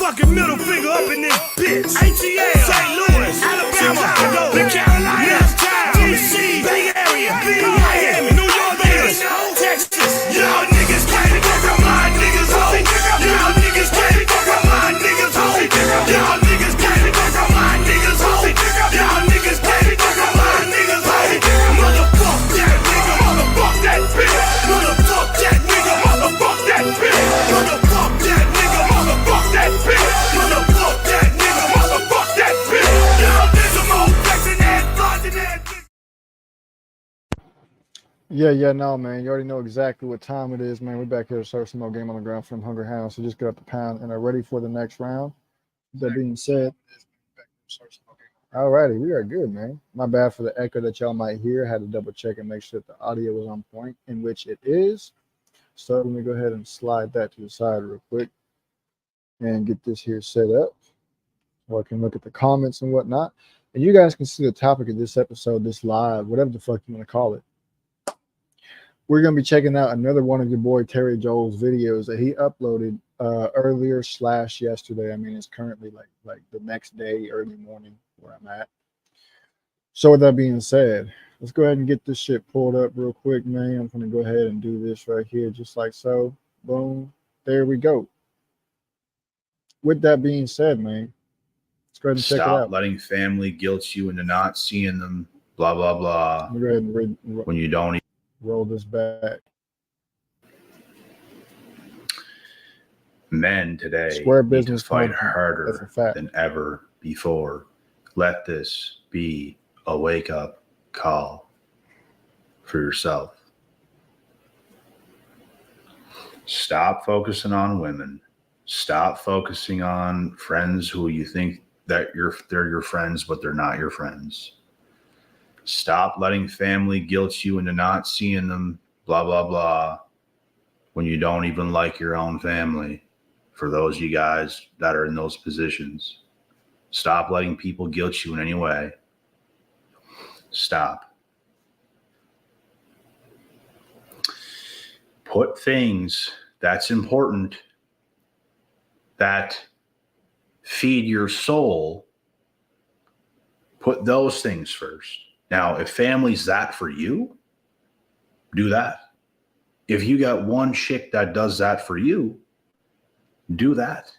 motherfucking middle finger up in this bitch. ATL, St. Louis, Alabama, Chicago, the Carolinas, DC, Bay Area, Miami, New York, Vegas, Texas. Y'all niggas can't fuck up my niggas home. Y'all niggas can't fuck up my niggas home. Y'all niggas can't fuck up my niggas home. Y'all niggas can't fuck up my niggas home. Motherfuck that nigga, motherfuck that bitch. Motherfuck that nigga, motherfuck that bitch. Motherfuck that nigga, motherfuck that bitch. Motherfuck that nigga, motherfuck that bitch. Y'all niggas more flexing that, flaunting that bitch. Yeah, no, man. You already know exactly what time it is, man. We're back here to start some more Game on the Ground from Hunger House. So just get up the pound and are ready for the next round. That being said, alrighty, we are good, man. My bad for the echo that y'all might hear. I had to double check and make sure that the audio was on point, in which it is. So let me go ahead and slide that to the side real quick and get this here set up. Or I can look at the comments and whatnot. And you guys can see the topic of this episode, this live, whatever the fuck you want to call it. We're going to be checking out another one of your boy Terry Joel's videos that he uploaded earlier / yesterday. I mean, it's currently like the next day, early morning where I'm at. So with that being said, let's go ahead and get this shit pulled up real quick, man. I'm going to go ahead and do this right here, just like so. Boom. There we go. With that being said, man, let's go ahead and check it out. Stop letting family guilt you into not seeing them, blah, blah, blah. Let me go ahead and when you don't roll this back. Men today Square need business to fight content. harder than ever before. Let this be a wake-up call for yourself. Stop focusing on women. Stop focusing on friends who you think that they're your friends, but they're not your friends. Stop letting family guilt you into not seeing them, blah, blah, blah, when you don't even like your own family. For those of you guys that are in those positions, stop letting people guilt you in any way. Stop. Put things that's important, that feed your soul, put those things first. Now, if family's that for you, do that. If you got one chick that does that for you, do that.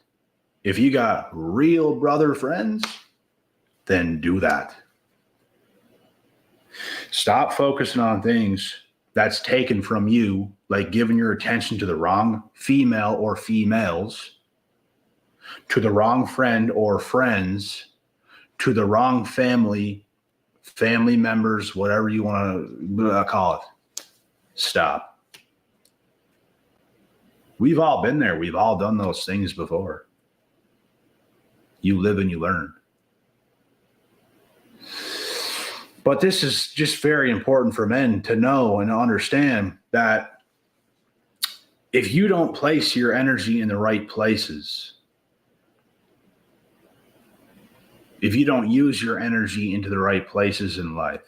If you got real brother friends, then do that. Stop focusing on things that's taken from you, like giving your attention to the wrong female or females, to the wrong friend or friends, to the wrong family members, whatever you want to call it. Stop. We've all been there. We've all done those things before. You live and you learn. But this is just very important for men to know and understand that if you don't place your energy in the right places, if you don't use your energy into the right places in life,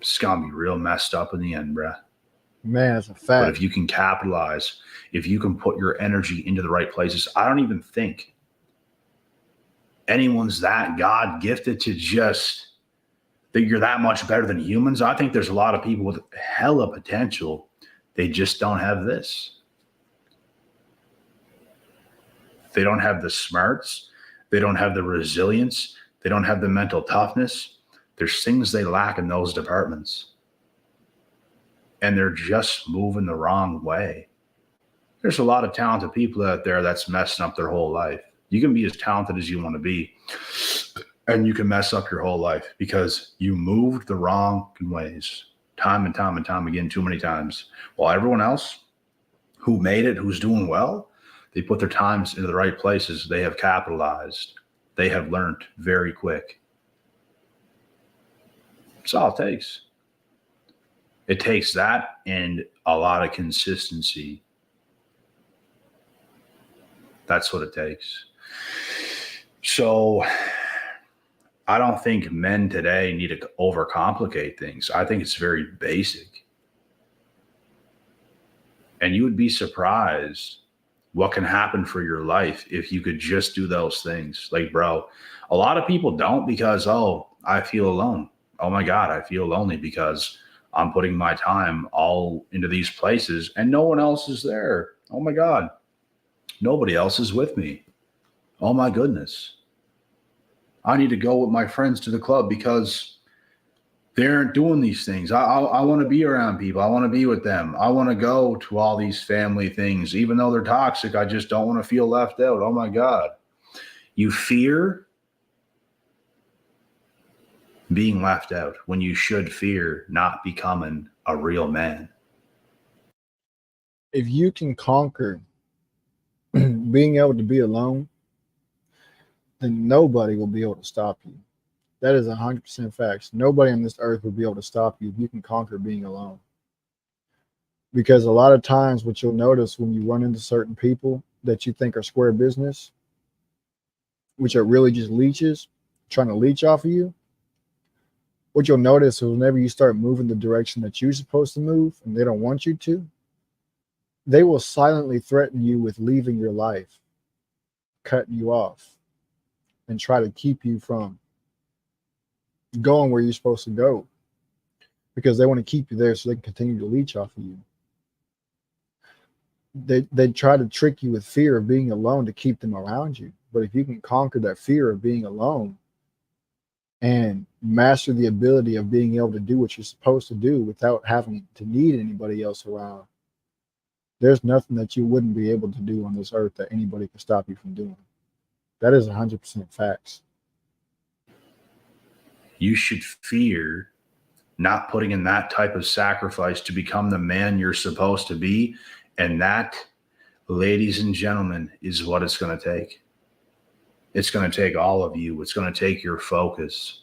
it's going to be real messed up in the end, bruh. Man, that's a fact. But if you can capitalize, if you can put your energy into the right places, I don't even think anyone's that God gifted to just that you're that much better than humans. I think there's a lot of people with hella potential. They just don't have this. They don't have the smarts. They don't have the resilience. They don't have the mental toughness. There's things they lack in those departments. And they're just moving the wrong way. There's a lot of talented people out there that's messing up their whole life. You can be as talented as you want to be, and you can mess up your whole life because you moved the wrong ways time and time and time again, too many times. While everyone else who made it, who's doing well, they put their times into the right places. They have capitalized. They have learned very quick. That's all it takes. It takes that and a lot of consistency. That's what it takes. So I don't think men today need to overcomplicate things. I think it's very basic. And you would be surprised what can happen for your life if you could just do those things. Like, bro, a lot of people don't because, oh, I feel alone. Oh my God, I feel lonely because I'm putting my time all into these places and no one else is there. Oh my God, nobody else is with me. Oh my goodness. I need to go with my friends to the club because they aren't doing these things. I want to be around people. I want to be with them. I want to go to all these family things. Even though they're toxic, I just don't want to feel left out. Oh my God. You fear being left out when you should fear not becoming a real man. If you can conquer being able to be alone, then nobody will be able to stop you. That is 100% facts. Nobody on this earth will be able to stop you if you can conquer being alone. Because a lot of times what you'll notice when you run into certain people that you think are square business, which are really just leeches trying to leech off of you, what you'll notice is whenever you start moving the direction that you're supposed to move and they don't want you to, they will silently threaten you with leaving your life, cutting you off, and try to keep you from going where you're supposed to go because they want to keep you there so they can continue to leech off of you. They try to trick you with fear of being alone to keep them around you. But if you can conquer that fear of being alone and master the ability of being able to do what you're supposed to do without having to need anybody else around, there's nothing that you wouldn't be able to do on this earth that anybody can stop you from doing. That is 100% facts. You should fear not putting in that type of sacrifice to become the man you're supposed to be. And that, ladies and gentlemen, is what it's going to take. It's going to take all of you. It's going to take your focus.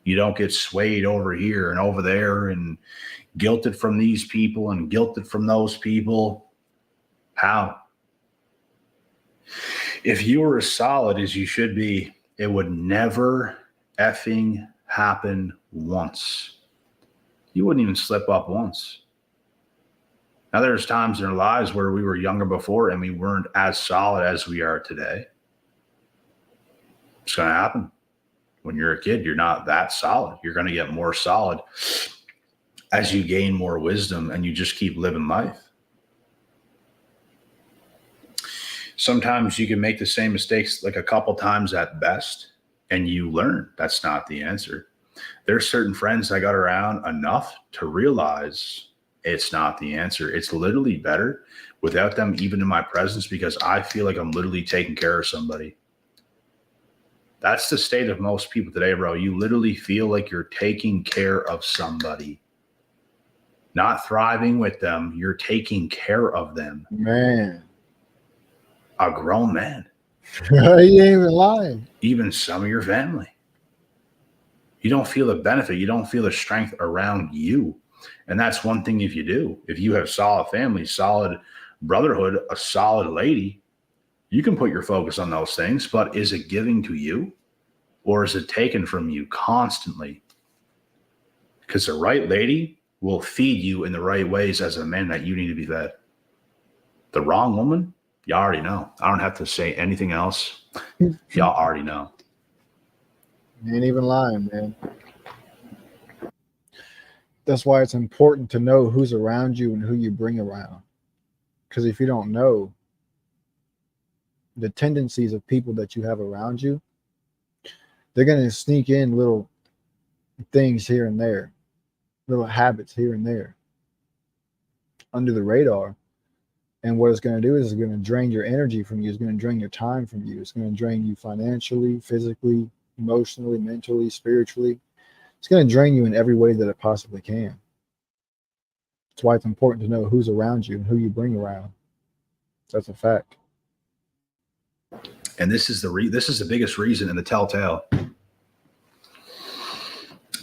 You don't get swayed over here and over there and guilted from these people and guilted from those people. How? If you were as solid as you should be, it would never effing happen once. You wouldn't even slip up once. Now, there's times in our lives where we were younger before and we weren't as solid as we are today. It's going to happen. When you're a kid, you're not that solid. You're going to get more solid as you gain more wisdom and you just keep living life. Sometimes you can make the same mistakes like a couple times at best, and you learn that's not the answer. There's certain friends I got around enough to realize it's not the answer. It's literally better without them even in my presence because I feel like I'm literally taking care of somebody. That's the state of most people today, bro. You literally feel like you're taking care of somebody. Not thriving with them, you're taking care of them. Man. A grown man. You ain't even lying. Even some of your family. You don't feel the benefit. You don't feel the strength around you. And that's one thing if you do. If you have solid family, solid brotherhood, a solid lady, you can put your focus on those things, but is it giving to you or is it taken from you constantly? Because the right lady will feed you in the right ways as a man that you need to be fed. The wrong woman, you already know. I don't have to say anything else. Y'all already know. You ain't even lying, man. That's why it's important to know who's around you and who you bring around. Because if you don't know the tendencies of people that you have around you, they're going to sneak in little things here and there, little habits here and there under the radar. And what it's going to do is it's going to drain your energy from you. It's going to drain your time from you. It's going to drain you financially, physically, emotionally, mentally, spiritually. It's going to drain you in every way that it possibly can. That's why it's important to know who's around you and who you bring around. That's a fact. And this is the biggest reason in the telltale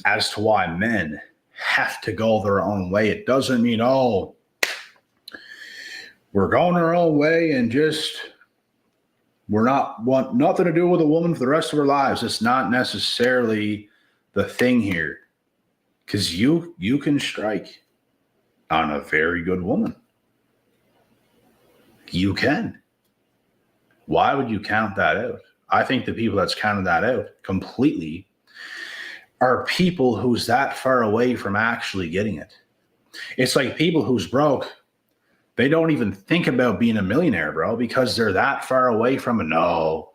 as to why men have to go their own way. It doesn't mean, oh, we're going our own way and just we're not want nothing to do with a woman for the rest of our lives. It's not necessarily the thing here, because you can strike on a very good woman. You can. Why would you count that out? I think the people that's counted that out completely are people who's that far away from actually getting it. It's like people who's broke, they don't even think about being a millionaire, bro, because they're that far away from it. No,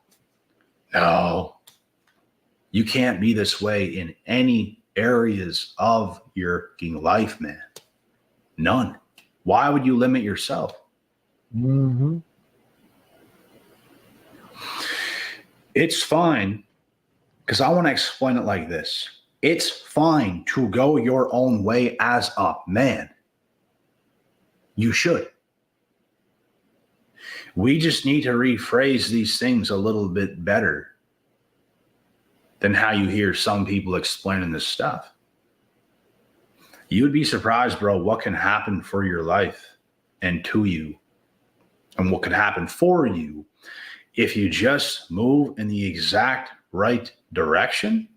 you can't be this way in any areas of your life, man. None. Why would you limit yourself? Mm-hmm. It's fine, because I want to explain it like this. It's fine to go your own way as a man. You should. We just need to rephrase these things a little bit better than how you hear some people explaining this stuff. You would be surprised, bro, what can happen for your life and to you, and what can happen for you if you just move in the exact right direction.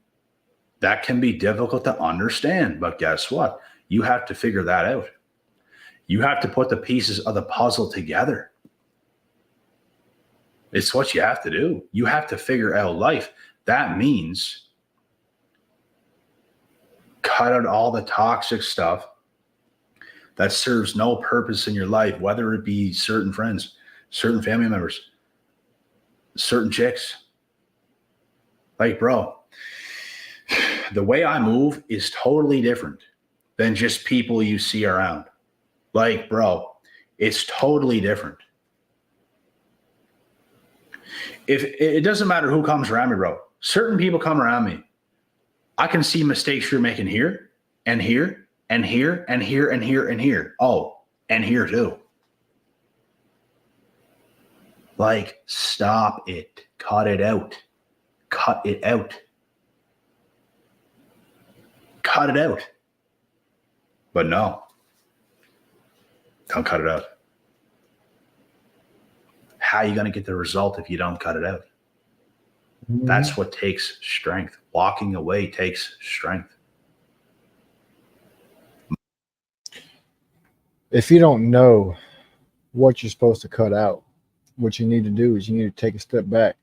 That can be difficult to understand, but guess what? You have to figure that out. You have to put the pieces of the puzzle together. It's what you have to do. You have to figure out life. That means cut out all the toxic stuff that serves no purpose in your life, whether it be certain friends, certain family members, certain chicks. Like, bro, the way I move is totally different than just people you see around. Like, bro, it's totally different. If it doesn't matter who comes around me, bro, certain people come around me, I can see mistakes you're making here and here and here and here and here and here. Oh, and here too. Like, stop it. Cut it out. Cut it out. Cut it out. But no, don't cut it out. How are you going to get the result if you don't cut it out? Mm-hmm. That's what takes strength. Walking away takes strength. If you don't know what you're supposed to cut out, what you need to do is you need to take a step back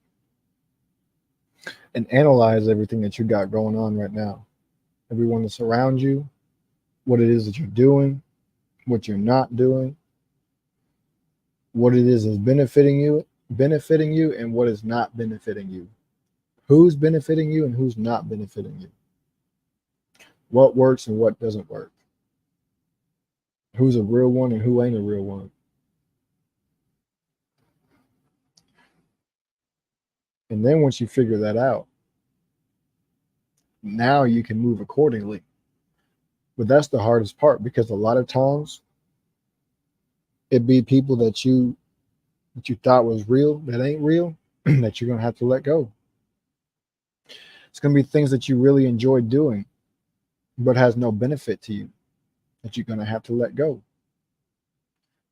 and analyze everything that you got going on right now. Everyone that's around you, what it is that you're doing, what you're not doing, what it is that's benefiting you, and what is not benefiting you. Who's benefiting you and who's not benefiting you. What works and what doesn't work. Who's a real one and who ain't a real one. And then once you figure that out, now you can move accordingly. But that's the hardest part, because a lot of times it be people that you thought was real that ain't real that you're going to have to let go. It's going to be things that you really enjoy doing but has no benefit to you that you're going to have to let go.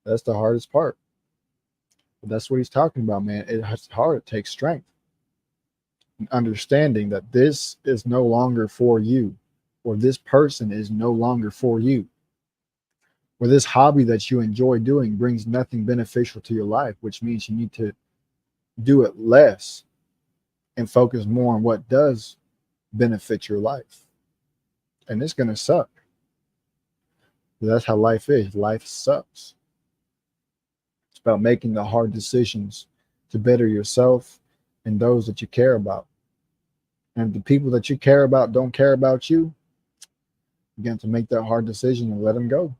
That's the hardest part. But that's what he's talking about, man. It's hard. It takes strength. And understanding that this is no longer for you, or this person is no longer for you, or this hobby that you enjoy doing brings nothing beneficial to your life, which means you need to do it less and focus more on what does benefit your life. And it's going to suck. That's how life is. Life sucks. It's about making the hard decisions to better yourself and those that you care about. And if the people that you care about don't care about you, you have to make that hard decision and let them go.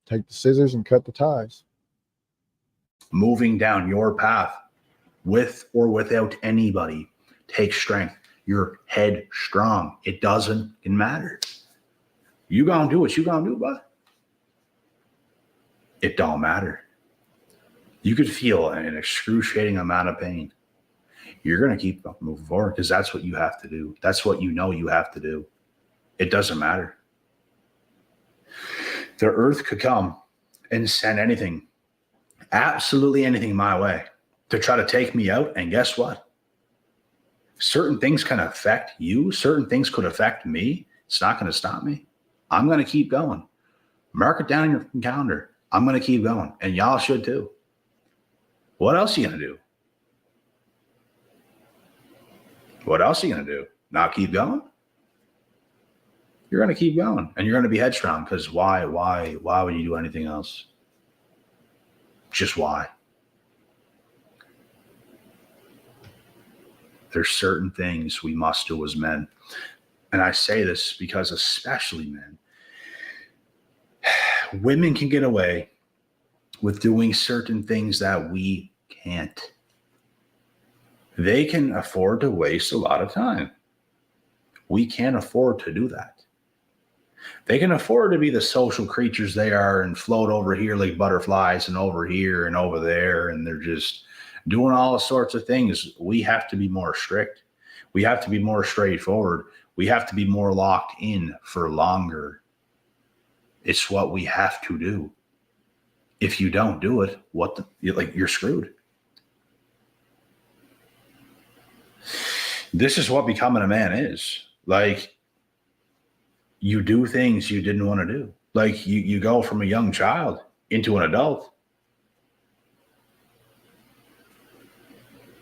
Take the scissors and cut the ties. Moving down your path with or without anybody takes strength. You're headstrong. It doesn't matter. You gonna do what you gonna do, bud. It don't matter. You could feel an excruciating amount of pain. You're gonna keep moving forward because that's what you have to do. That's what you know you have to do. It doesn't matter. The earth could come and send anything, absolutely anything my way to try to take me out. And guess what? Certain things can affect you. Certain things could affect me. It's not going to stop me. I'm going to keep going. Mark it down in your calendar. I'm going to keep going. And y'all should too. What else are you going to do? What else are you going to do? Not keep going? You're going to keep going, and you're going to be headstrong, because why would you do anything else? Just why? There's certain things we must do as men. And I say this because especially men, women can get away with doing certain things that we can't. They can afford to waste a lot of time. We can't afford to do that. They can afford to be the social creatures they are and float over here like butterflies and over here and over there, and they're just doing all sorts of things. We have to be more strict. We have to be more straightforward. We have to be more locked in for longer. It's what we have to do. If you don't do it, you're screwed. This is what becoming a man is. Like, you do things you didn't want to do. Like, you go from a young child into an adult,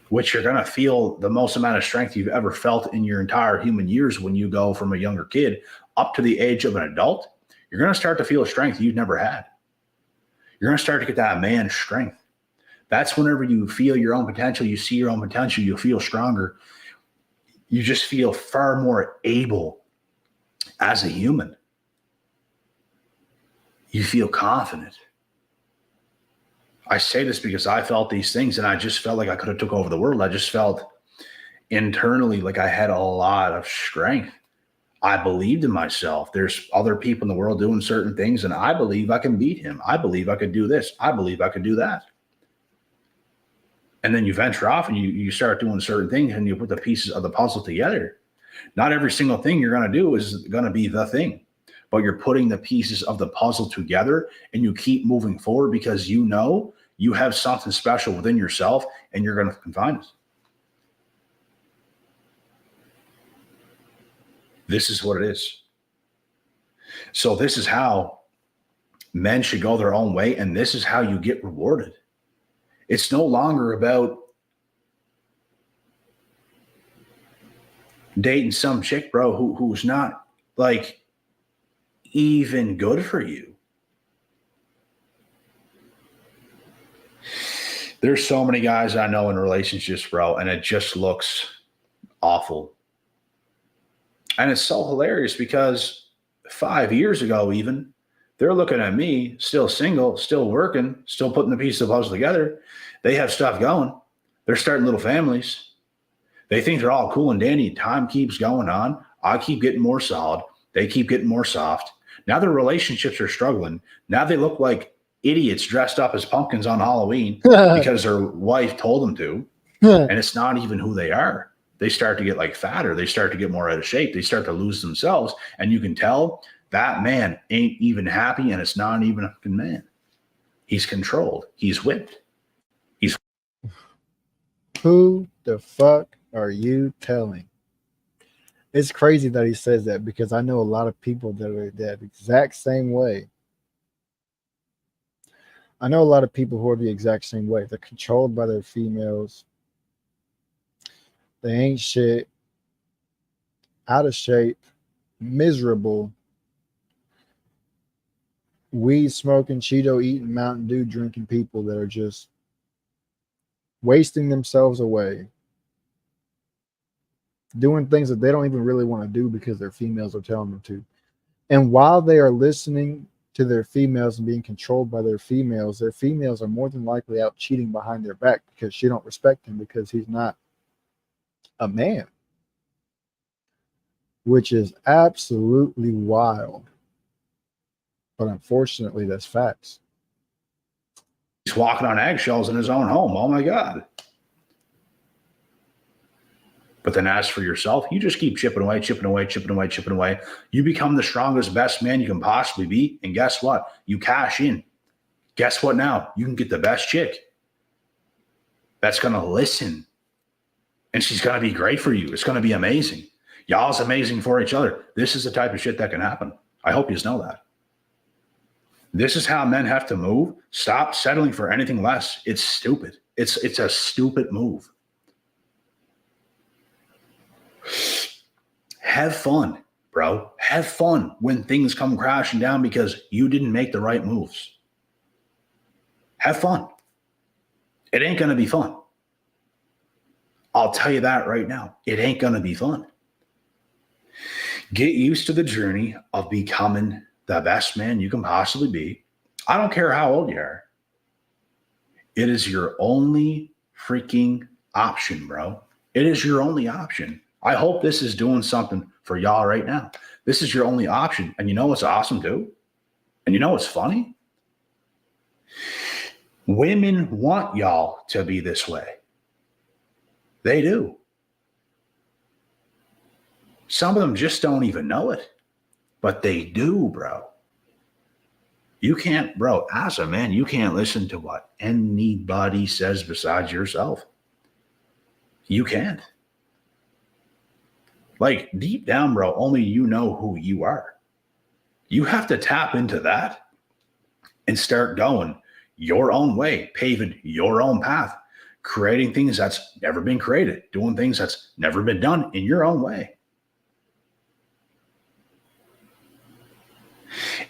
which you're going to feel the most amount of strength you've ever felt in your entire human years. When you go from a younger kid up to the age of an adult, you're going to start to feel a strength you've never had. You're going to start to get that man strength. That's whenever you feel your own potential, you see your own potential, you feel stronger. You just feel far more able as a human. You feel confident. I say this because I felt these things and I just felt like I could have took over the world. I just felt internally like I had a lot of strength. I believed in myself. There's other people in the world doing certain things, and I believe I can beat him. I believe I could do this. I believe I could do that. And then you venture off and you start doing certain things and you put the pieces of the puzzle together. Not every single thing you're going to do is going to be the thing, but you're putting the pieces of the puzzle together and you keep moving forward because you know you have something special within yourself and you're going to find it. This is what it is. So this is how men should go their own way, and this is how you get rewarded. It's no longer about dating some chick, bro, who's not like even good for you. There's so many guys I know in relationships, bro, and it just looks awful. And it's so hilarious because 5 years ago, even, they're looking at me, still single, still working, still putting the pieces of the puzzle together. They have stuff going. They're starting little families. They think they're all cool and dandy. Time keeps going on. I keep getting more solid. They keep getting more soft. Now their relationships are struggling. Now they look like idiots dressed up as pumpkins on Halloween because their wife told them to. And it's not even who they are. They start to get like fatter. They start to get more out of shape. They start to lose themselves. And you can tell that man ain't even happy, and it's not even a fucking man. He's controlled. He's whipped. Who the fuck are you telling? It's crazy that he says that because I know a lot of people that are that exact same way. I know a lot of people who are the exact same way. They're controlled by their females. They ain't shit, out of shape, miserable, weed smoking, Cheeto eating, Mountain Dew drinking people that are just wasting themselves away, doing things that they don't even really want to do because their females are telling them to. And while they are listening to their females and being controlled by their females are more than likely out cheating behind their back because she don't respect him because he's not a man, which is absolutely wild. But unfortunately, that's facts. He's walking on eggshells in his own home. Oh my God. But then as for yourself, you just keep chipping away, chipping away, chipping away, chipping away. You become the strongest, best man you can possibly be. And guess what? You cash in. Guess what now? You can get the best chick that's going to listen. And she's going to be great for you. It's going to be amazing. Y'all's amazing for each other. This is the type of shit that can happen. I hope you know that. This is how men have to move. Stop settling for anything less. It's stupid. It's a stupid move. Have fun, bro. Have fun when things come crashing down because you didn't make the right moves. Have fun. It ain't going to be fun. I'll tell you that right now. It ain't going to be fun. Get used to the journey of becoming the best man you can possibly be. I don't care how old you are. It is your only freaking option, bro. It is your only option. I hope this is doing something for y'all right now. This is your only option. And you know what's awesome too? And you know what's funny? Women want y'all to be this way. They do. Some of them just don't even know it, but they do, bro. You can't, bro, as a man, you can't listen to what anybody says besides yourself. You can't. Like, deep down, bro, only you know who you are. You have to tap into that and start going your own way, paving your own path, creating things that's never been created, doing things that's never been done in your own way.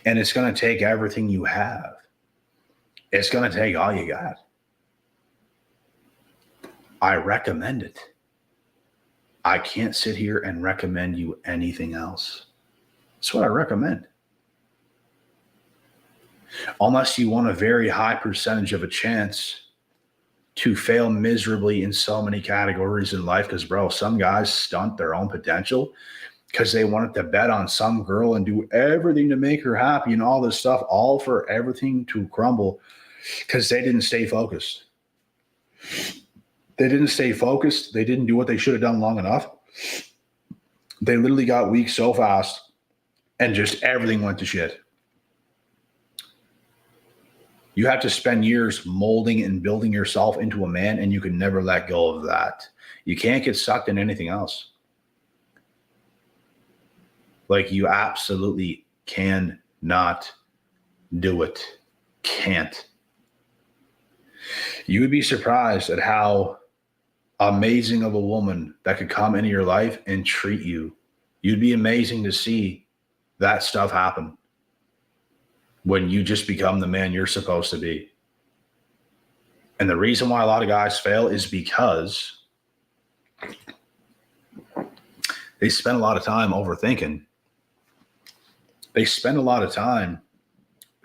And it's going to take everything you have. It's going to take all you got. I recommend it. I can't sit here and recommend you anything else. That's what I recommend. Unless you want a very high percentage of a chance to fail miserably in so many categories in life, because, bro, some guys stunt their own potential because they wanted to bet on some girl and do everything to make her happy and all this stuff, all for everything to crumble because they didn't stay focused. They didn't stay focused. They didn't do what they should have done long enough. They literally got weak so fast and just everything went to shit. You have to spend years molding and building yourself into a man, and you can never let go of that. You can't get sucked in anything else. Like, you absolutely cannot do it. Can't. You would be surprised at how amazing of a woman that could come into your life and treat you. You'd be amazing to see that stuff happen when you just become the man you're supposed to be. And the reason why a lot of guys fail is because they spend a lot of time overthinking. They spend a lot of time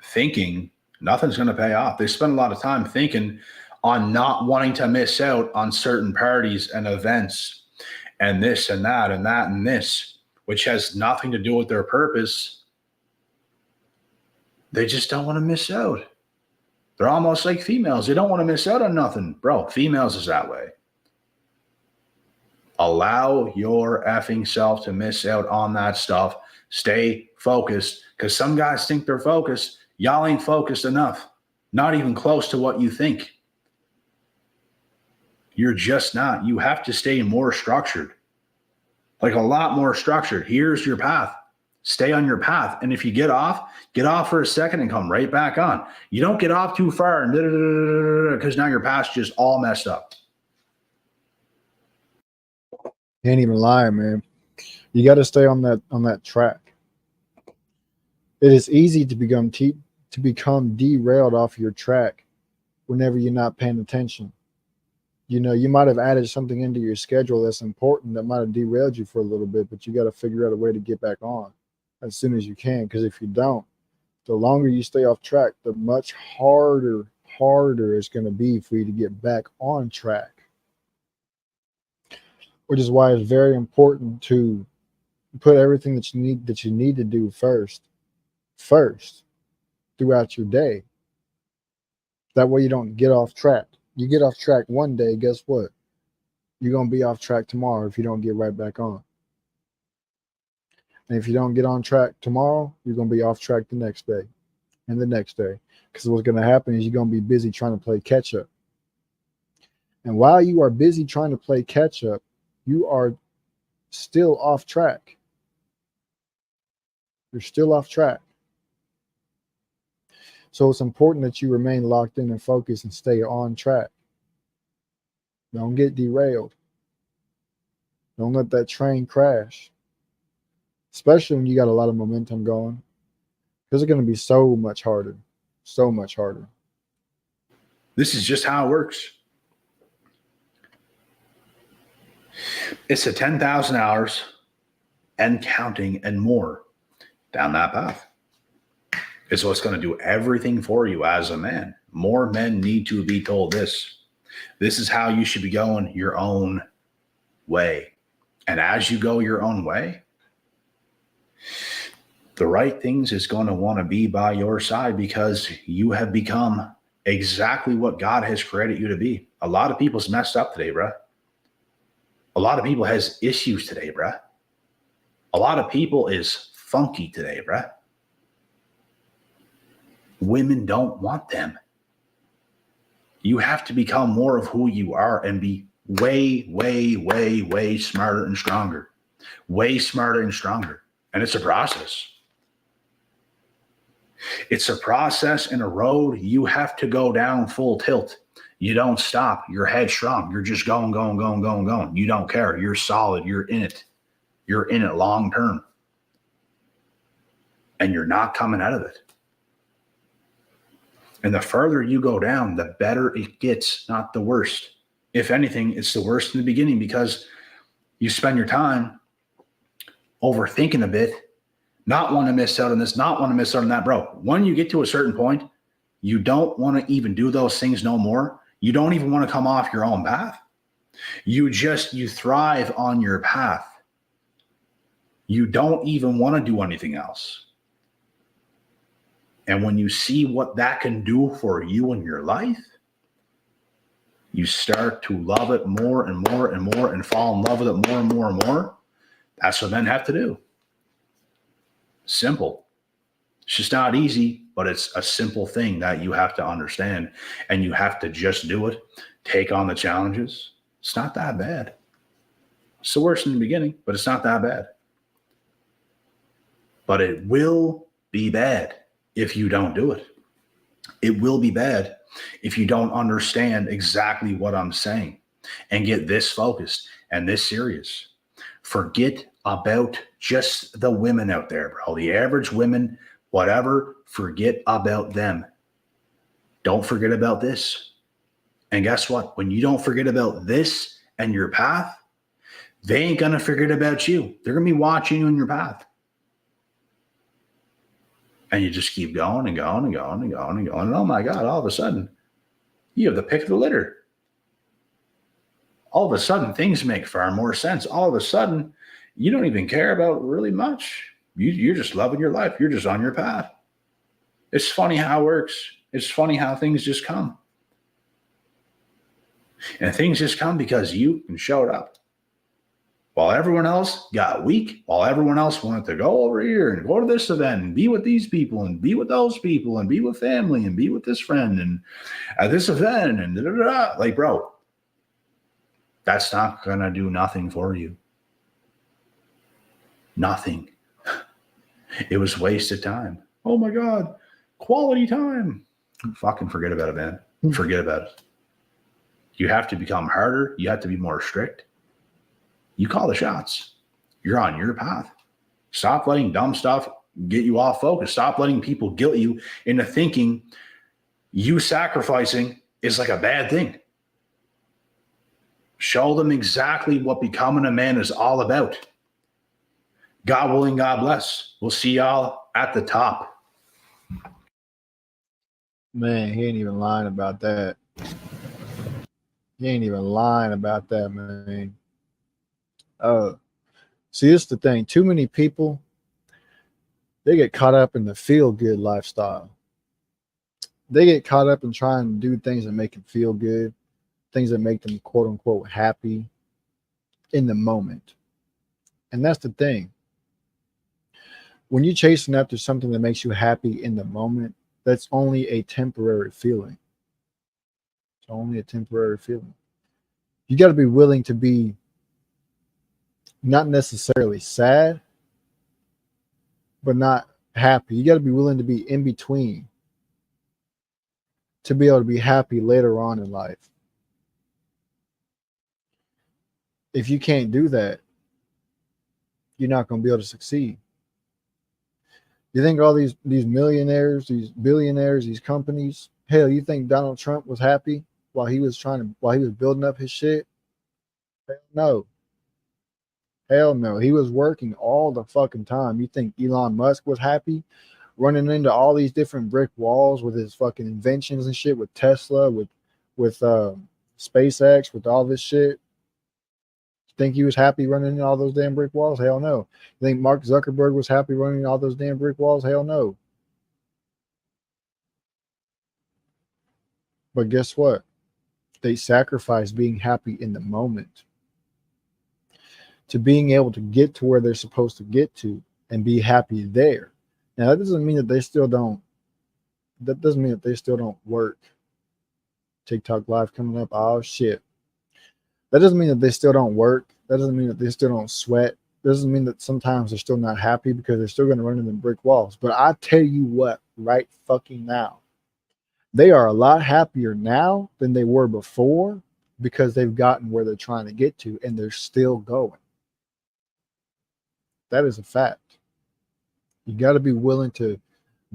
thinking nothing's going to pay off. They spend a lot of time thinking on not wanting to miss out on certain parties and events and this and that and that and this, which has nothing to do with their purpose. They just don't want to miss out. They're almost like females. They don't want to miss out on nothing. Bro, females is that way. Allow your effing self to miss out on that stuff. Stay focused, because some guys think they're focused. Y'all ain't focused enough. Not even close to what you think. You're just not. You have to stay more structured. Like, a lot more structured. Here's your path. Stay on your path. And if you get off for a second and come right back on. You don't get off too far and because now your path's just all messed up. Can't even lie, man. You got to stay on that track. It is easy to become derailed off your track whenever you're not paying attention. You know, you might have added something into your schedule that's important that might have derailed you for a little bit, but you got to figure out a way to get back on as soon as you can. Because if you don't, the longer you stay off track, the much harder it's going to be for you to get back on track. Which is why it's very important to put everything that you need to do first throughout your day. That way you don't get off track. You get off track one day, guess what? You're going to be off track tomorrow if you don't get right back on. And if you don't get on track tomorrow, you're going to be off track the next day and the next day. Because what's going to happen is you're going to be busy trying to play catch up. And while you are busy trying to play catch up, you are still off track. You're still off track. So it's important that you remain locked in and focused and stay on track. Don't get derailed. Don't let that train crash, especially when you got a lot of momentum going, because it's going to be so much harder. So much harder. This is just how it works. It's a 10,000 hours and counting and more down that path. It's what's going to do everything for you as a man. More men need to be told this. This is how you should be going your own way. And as you go your own way, the right things is going to want to be by your side because you have become exactly what God has created you to be. A lot of people's messed up today, bruh. A lot of people has issues today, bruh. A lot of people is funky today, bruh. Women don't want them. You have to become more of who you are and be way, way, way, way smarter and stronger. Way smarter and stronger. And it's a process. It's a process and a road you have to go down full tilt. You don't stop. You're headstrong. You're just going, going, going, going, going. You don't care. You're solid. You're in it. You're in it long term. And you're not coming out of it. And the further you go down, the better it gets, not the worst. If anything, it's the worst in the beginning because you spend your time overthinking a bit, not want to miss out on this, not want to miss out on that, bro. When you get to a certain point, you don't want to even do those things no more. You don't even want to come off your own path. You thrive on your path. You don't even want to do anything else. And when you see what that can do for you in your life, you start to love it more and more and more and fall in love with it more and more and more. That's what men have to do. Simple. It's just not easy, but it's a simple thing that you have to understand. And you have to just do it. Take on the challenges. It's not that bad. It's the worst in the beginning, but it's not that bad. But it will be bad if you don't do it. It will be bad if you don't understand exactly what I'm saying and get this focused and this serious. Forget about just the women out there, bro. The average women, whatever, forget about them. Don't forget about this. And guess what? When you don't forget about this and your path, they ain't going to forget about you. They're going to be watching you on your path. And you just keep going and going and going and going and going. And oh my God, all of a sudden, you have the pick of the litter. All of a sudden, things make far more sense. All of a sudden, you don't even care about really much. You're just loving your life. You're just on your path. It's funny how it works. It's funny how things just come. And things just come because you showed up. While everyone else got weak, while everyone else wanted to go over here and go to this event and be with these people and be with those people and be with family and be with this friend and at this event and da-da-da. Like, bro, that's not going to do nothing for you. Nothing. It was wasted time. Oh my God. Quality time. Fucking forget about it, man. Forget about it. You have to become harder. You have to be more strict. You call the shots. You're on your path. Stop letting dumb stuff get you off focus. Stop letting people guilt you into thinking you sacrificing is like a bad thing. Show them exactly what becoming a man is all about. God willing, God bless. We'll see y'all at the top. Man, he ain't even lying about that. He ain't even lying about that, man. See, this is the thing. Too many people, they get caught up in the feel-good lifestyle. They get caught up in trying to do things that make them feel good, things that make them quote-unquote happy in the moment. And that's the thing. When you're chasing after something that makes you happy in the moment, that's only a temporary feeling. It's only a temporary feeling. You got to be willing to be not necessarily sad, but not happy. You got to be willing to be in between to be able to be happy later on in life. If you can't do that, you're not going to be able to succeed. You think all these millionaires, these billionaires, these companies, hell, you think Donald Trump was happy while he was building up his shit? Hell no. Hell no. He was working all the fucking time. You think Elon Musk was happy running into all these different brick walls with his fucking inventions and shit, with Tesla, with SpaceX, with all this shit? Think he was happy running into all those damn brick walls? Hell no. You think Mark Zuckerberg was happy running all those damn brick walls? Hell no. But guess what? They sacrificed being happy in the moment to being able to get to where they're supposed to get to and be happy there. Now that doesn't mean that they still don't work. TikTok live coming up. Oh shit. That doesn't mean that they still don't work. That doesn't mean that they still don't sweat. That doesn't mean that sometimes they're still not happy because they're still going to run into brick walls. But I tell you what, right fucking now, they are a lot happier now than they were before because they've gotten where they're trying to get to and they're still going. That is a fact. You got to be willing to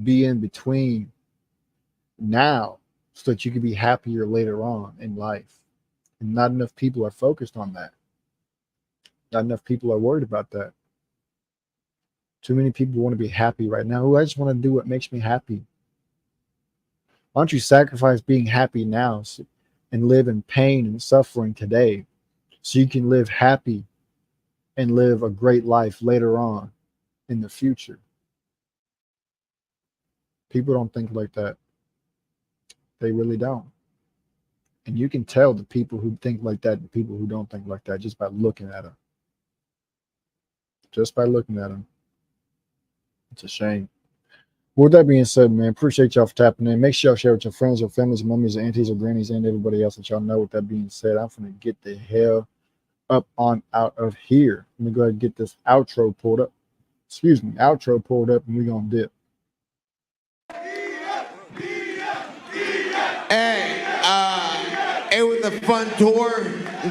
be in between now so that you can be happier later on in life. And not enough people are focused on that. Not enough people are worried about that. Too many people want to be happy right now. I just want to do what makes me happy. Why don't you sacrifice being happy now and live in pain and suffering today so you can live happy and live a great life later on in the future? People don't think like that. They really don't. And you can tell the people who think like that, the people who don't think like that, just by looking at them. Just by looking at them. It's a shame. With that being said, man, appreciate y'all for tapping in. Make sure y'all share with your friends, your families, your mummies, your aunties, your grannies, and everybody else that y'all know. With that being said, I'm going to get the hell up on out of here. Let me go ahead and get this outro pulled up. Outro pulled up, and we're going to dip. It was a fun tour,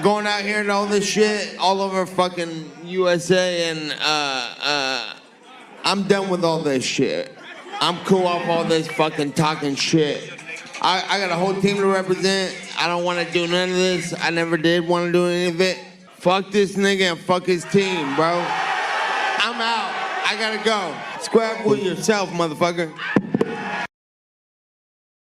going out here and all this shit, all over fucking USA, and I'm done with all this shit. I'm cool off all this fucking talking shit. I got a whole team to represent. I don't want to do none of this. I never did want to do any of it. Fuck this nigga and fuck his team, bro. I'm out. I gotta go. Square up with yourself, motherfucker.